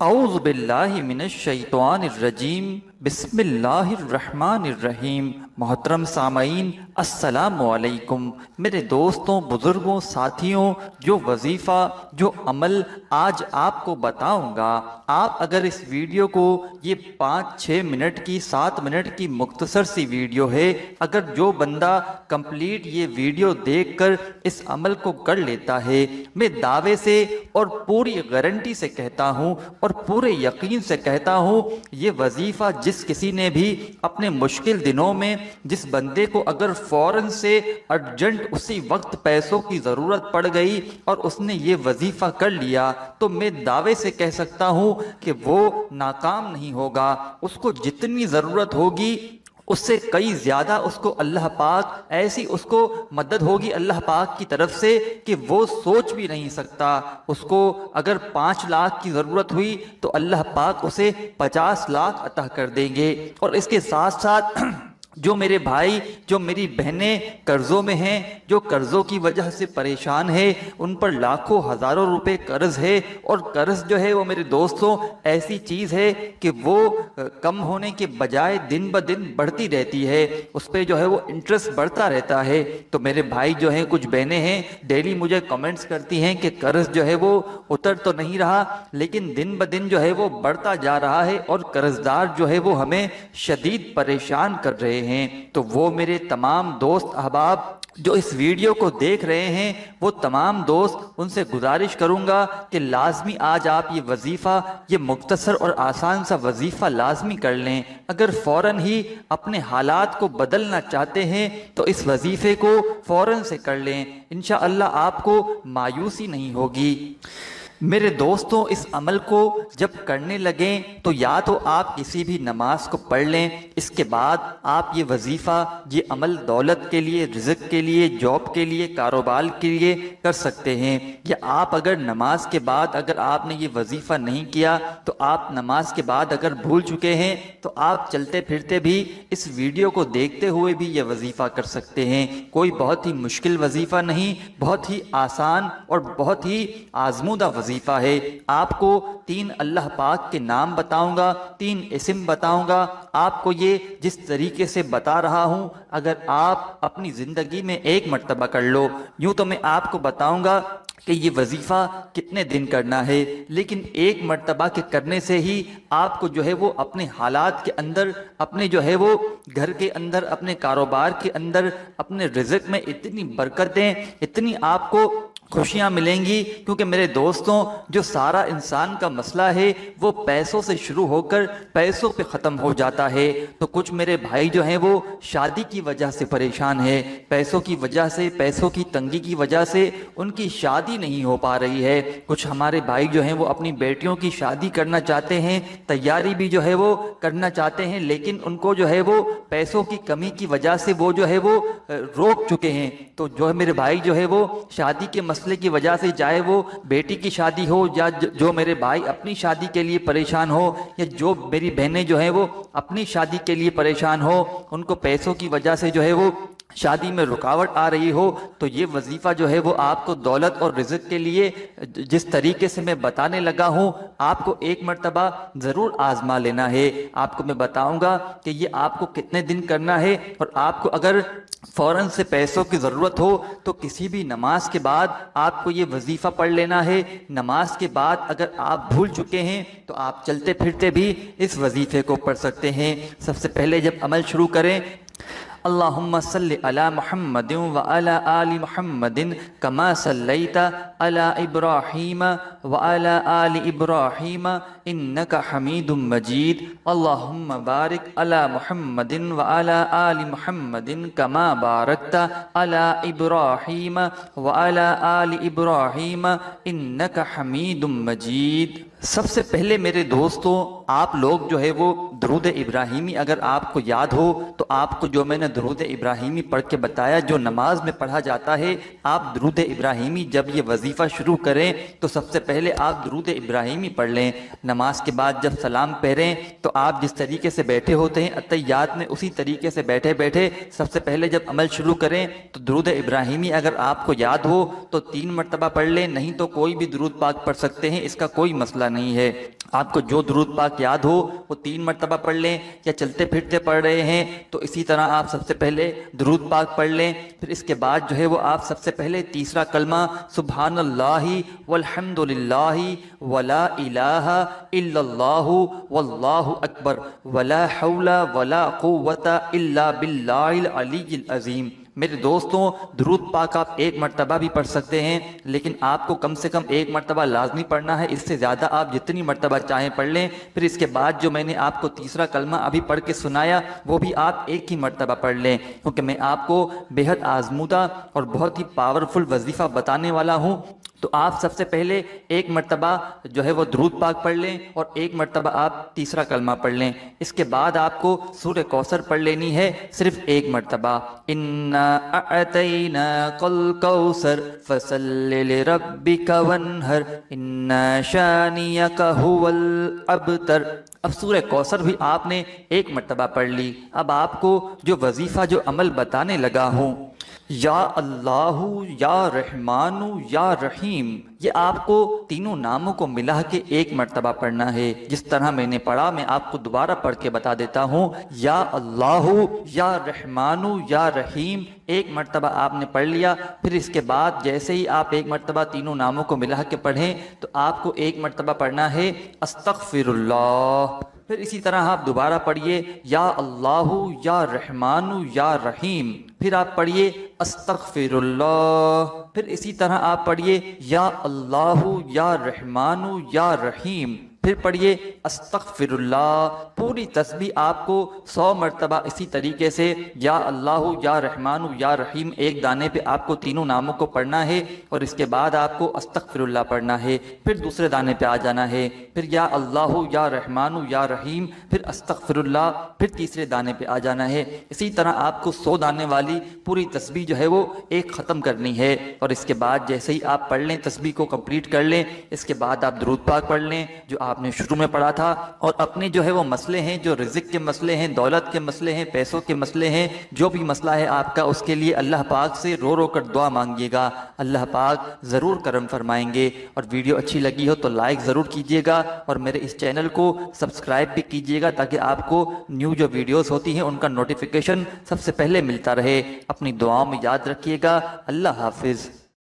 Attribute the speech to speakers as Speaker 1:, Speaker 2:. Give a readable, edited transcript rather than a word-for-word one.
Speaker 1: اعوذ باللہ من الشیطان الرجیم بسم اللہ الرحمن الرحیم۔ محترم سامعین السلام علیکم۔ میرے دوستوں، بزرگوں، ساتھیوں، جو وظیفہ، جو عمل آج آپ کو بتاؤں گا، آپ اگر اس ویڈیو کو، یہ 5-6 منٹ کی 7 منٹ کی مختصر سی ویڈیو ہے، اگر جو بندہ کمپلیٹ یہ ویڈیو دیکھ کر اس عمل کو کر لیتا ہے، میں دعوے سے اور پوری گارنٹی سے کہتا ہوں اور پورے یقین سے کہتا ہوں، یہ وظیفہ جس کسی نے بھی اپنے مشکل دنوں میں، جس بندے کو اگر فوراً سے ارجنٹ اسی وقت پیسوں کی ضرورت پڑ گئی اور اس نے یہ وظیفہ کر لیا، تو میں دعوے سے کہہ سکتا ہوں کہ وہ ناکام نہیں ہوگا۔ اس کو جتنی ضرورت ہوگی اس سے کئی زیادہ اس کو اللہ پاک ایسی اس کو مدد ہوگی اللہ پاک کی طرف سے کہ وہ سوچ بھی نہیں سکتا۔ اس کو اگر 5 لاکھ کی ضرورت ہوئی تو اللہ پاک اسے 50 لاکھ عطا کر دیں گے۔ اور اس کے ساتھ ساتھ جو میرے بھائی، جو میری بہنیں قرضوں میں ہیں، جو قرضوں کی وجہ سے پریشان ہے، ان پر لاکھوں ہزاروں روپے قرض ہے، اور قرض جو ہے وہ میرے دوستوں ایسی چیز ہے کہ وہ کم ہونے کے بجائے دن بدن بڑھتی رہتی ہے، اس پہ جو ہے وہ انٹرسٹ بڑھتا رہتا ہے۔ تو میرے بھائی جو ہیں، کچھ بہنیں ہیں، ڈیلی مجھے کمنٹس کرتی ہیں کہ قرض جو ہے وہ اتر تو نہیں رہا، لیکن دن بدن جو ہے وہ بڑھتا جا رہا ہے، اور قرض دار جو ہے وہ ہمیں شدید پریشان کر رہے ہیں۔ تو وہ میرے تمام دوست احباب جو اس ویڈیو کو دیکھ رہے ہیں، وہ تمام دوست، ان سے گزارش کروں گا کہ لازمی آج آپ یہ وظیفہ، یہ مختصر اور آسان سا وظیفہ لازمی کر لیں۔ اگر فوراً ہی اپنے حالات کو بدلنا چاہتے ہیں تو اس وظیفے کو فوراً سے کر لیں، انشاءاللہ آپ کو مایوسی نہیں ہوگی۔ میرے دوستوں، اس عمل کو جب کرنے لگیں تو یا تو آپ کسی بھی نماز کو پڑھ لیں، اس کے بعد آپ یہ وظیفہ، یہ عمل دولت کے لیے، رزق کے لیے، جاب کے لیے، کاروبار کے لیے کر سکتے ہیں، یا آپ اگر نماز کے بعد اگر آپ نے یہ وظیفہ نہیں کیا تو آپ نماز کے بعد اگر بھول چکے ہیں تو آپ چلتے پھرتے بھی اس ویڈیو کو دیکھتے ہوئے بھی یہ وظیفہ کر سکتے ہیں۔ کوئی بہت ہی مشکل وظیفہ نہیں، بہت ہی آسان اور بہت ہی آزمودہ وظیفہ ہے۔ آپ کو 3 اللہ پاک کے نام بتاؤں گا، 3 اسم بتاؤں گا، آپ کو یہ جس طریقے سے بتا رہا ہوں، اگر آپ اپنی زندگی میں 1 مرتبہ کر لو، یوں تو میں آپ کو بتاؤں گا کہ یہ وظیفہ کتنے دن کرنا ہے، لیکن 1 مرتبہ کے کرنے سے ہی آپ کو جو ہے وہ اپنے حالات کے اندر، اپنے جو ہے وہ گھر کے اندر، اپنے کاروبار کے اندر، اپنے رزق میں اتنی برکتیں، اتنی آپ کو خوشیاں ملیں گی، کیونکہ میرے دوستوں جو سارا انسان کا مسئلہ ہے وہ پیسوں سے شروع ہو کر پیسوں پہ ختم ہو جاتا ہے۔ تو کچھ میرے بھائی جو ہیں وہ شادی کی وجہ سے پریشان ہے، پیسوں کی وجہ سے، پیسوں کی تنگی کی وجہ سے ان کی شادی نہیں ہو پا رہی ہے۔ کچھ ہمارے بھائی جو ہیں وہ اپنی بیٹیوں کی شادی کرنا چاہتے ہیں، تیاری بھی جو ہے وہ کرنا چاہتے ہیں، لیکن ان کو جو ہے وہ پیسوں کی کمی کی وجہ سے وہ جو ہے وہ روک چکے ہیں۔ تو جو ہے میرے بھائی جو ہے وہ شادی کے مسئلے کی وجہ سے، چاہے وہ بیٹی کی شادی ہو، یا جو میرے بھائی اپنی شادی کے لیے پریشان ہو، یا جو میری بہنیں جو ہیں وہ اپنی شادی کے لیے پریشان ہو، ان کو پیسوں کی وجہ سے جو ہے وہ شادی میں رکاوٹ آ رہی ہو، تو یہ وظیفہ جو ہے وہ آپ کو دولت اور رزق کے لیے جس طریقے سے میں بتانے لگا ہوں، آپ کو 1 مرتبہ ضرور آزما لینا ہے۔ آپ کو میں بتاؤں گا کہ یہ آپ کو کتنے دن کرنا ہے، اور آپ کو اگر فوراً سے پیسوں کی ضرورت ہو تو کسی بھی نماز کے بعد آپ کو یہ وظیفہ پڑھ لینا ہے۔ نماز کے بعد اگر آپ بھول چکے ہیں تو آپ چلتے پھرتے بھی اس وظیفے کو پڑھ سکتے ہیں۔ سب سے پہلے جب عمل شروع کریں، اللہم صلی علی محمد وعلی آل محمد کما صلیت علی ابراہیم وعلی آل ابراہیم انک حمید مجید، اللہم بارک علی محمد وعلی آل محمد کما بارکت علی ابراہیم وعلی آل ابراہیم انک حمید مجید۔ سب سے پہلے میرے دوستوں، آپ لوگ جو ہے وہ درود ابراہیمی اگر آپ کو یاد ہو تو آپ کو جو میں نے درود ابراہیمی پڑھ کے بتایا جو نماز میں پڑھا جاتا ہے، آپ درود ابراہیمی جب یہ وظیفہ شروع کریں تو سب سے پہلے آپ درود ابراہیمی پڑھ لیں۔ نماز کے بعد جب سلام پھیریں تو آپ جس طریقے سے بیٹھے ہوتے ہیں اتحیات میں، اسی طریقے سے بیٹھے بیٹھے سب سے پہلے جب عمل شروع کریں تو درود ابراہیمی اگر آپ کو یاد ہو تو 3 مرتبہ پڑھ لیں، نہیں تو کوئی بھی درود پاک پڑھ سکتے ہیں، اس کا کوئی مسئلہ نہیں ہے۔ آپ کو جو درود پاک یاد ہو وہ 3 مرتبہ پڑھ لیں، یا چلتے پھرتے پڑھ رہے ہیں تو اسی طرح آپ سب سے پہلے درود پاک پڑھ لیں۔ پھر اس کے بعد جو ہے وہ آپ سب سے پہلے تیسرا کلمہ سبحان اللہ والحمد للہ ولا الہ الا اللہ واللہ اکبر ولا حول ولا قوت الا باللہ العلی العظیم۔ میرے دوستوں، درود پاک آپ 1 مرتبہ بھی پڑھ سکتے ہیں، لیکن آپ کو کم سے کم 1 مرتبہ لازمی پڑھنا ہے۔ اس سے زیادہ آپ جتنی مرتبہ چاہیں پڑھ لیں۔ پھر اس کے بعد جو میں نے آپ کو تیسرا کلمہ ابھی پڑھ کے سنایا وہ بھی آپ 1 ہی مرتبہ پڑھ لیں، کیونکہ میں آپ کو بے حد آزمودہ اور بہت ہی پاورفل وظیفہ بتانے والا ہوں۔ تو آپ سب سے پہلے 1 مرتبہ جو ہے وہ درود پاک پڑھ لیں اور 1 مرتبہ آپ تیسرا کلمہ پڑھ لیں۔ اس کے بعد آپ کو سورہ کوثر پڑھ لینی ہے صرف 1 مرتبہ، اِنَّا أَعْطَيْنَاكَ الْكَوْثَرَ فَصَلِّ لِرَبِّكَ وَانْحَرْ إِنَّ شَانِئَكَ هُوَ الْأَبْتَرُ۔ اب سورہ کوثر بھی آپ نے 1 مرتبہ پڑھ لی۔ اب آپ کو جو وظیفہ جو عمل بتانے لگا ہوں، یا اللہ یا رحمان یا رحیم، یہ آپ کو تینوں ناموں کو ملا کے 1 مرتبہ پڑھنا ہے۔ جس طرح میں نے پڑھا میں آپ کو دوبارہ پڑھ کے بتا دیتا ہوں۔ یا اللہ یا رحمان یا رحیم 1 مرتبہ آپ نے پڑھ لیا۔ پھر اس کے بعد جیسے ہی آپ 1 مرتبہ تینوں ناموں کو ملا کے پڑھیں تو آپ کو 1 مرتبہ پڑھنا ہے استغفر اللہ۔ پھر اسی طرح آپ دوبارہ پڑھیے یا اللہ یا رحمان یا رحیم، پھر آپ پڑھیے استغفر اللہ۔ پھر اسی طرح آپ پڑھیے یا اللہ یا رحمان یا رحیم، پھر پڑھیے استغفر اللہ۔ پوری تسبیح آپ کو 100 مرتبہ اسی طریقے سے یا اللہ یا رحمان یا رحیم 1 دانے پہ آپ کو تینوں ناموں کو پڑھنا ہے، اور اس کے بعد آپ کو استغفر اللہ پڑھنا ہے۔ پھر دوسرے دانے پہ آ جانا ہے، پھر یا اللہ یا رحمان یا رحیم، پھر استغفر اللہ، پھر تیسرے دانے پہ آ جانا ہے۔ اسی طرح آپ کو 100 دانے والی پوری تسبیح جو ہے وہ 1 ختم کرنی ہے، اور اس کے بعد جیسے ہی آپ پڑھ لیں تسبیح کو کمپلیٹ کر لیں، اس کے بعد آپ درود پاک پڑھ لیں جو آپ نے شروع میں پڑھا تھا، اور اپنے جو ہے وہ مسئلے ہیں، جو رزق کے مسئلے ہیں، دولت کے مسئلے ہیں، پیسوں کے مسئلے ہیں، جو بھی مسئلہ ہے آپ کا، اس کے لیے اللہ پاک سے رو رو کر دعا مانگیے گا۔ اللہ پاک ضرور کرم فرمائیں گے۔ اور ویڈیو اچھی لگی ہو تو لائک ضرور کیجیے گا، اور میرے اس چینل کو سبسکرائب بھی کیجیے گا تاکہ آپ کو نیو جو ویڈیوز ہوتی ہیں ان کا نوٹیفیکیشن سب سے پہلے ملتا رہے۔ اپنی دعاؤں میں یاد رکھیے گا۔ اللہ حافظ۔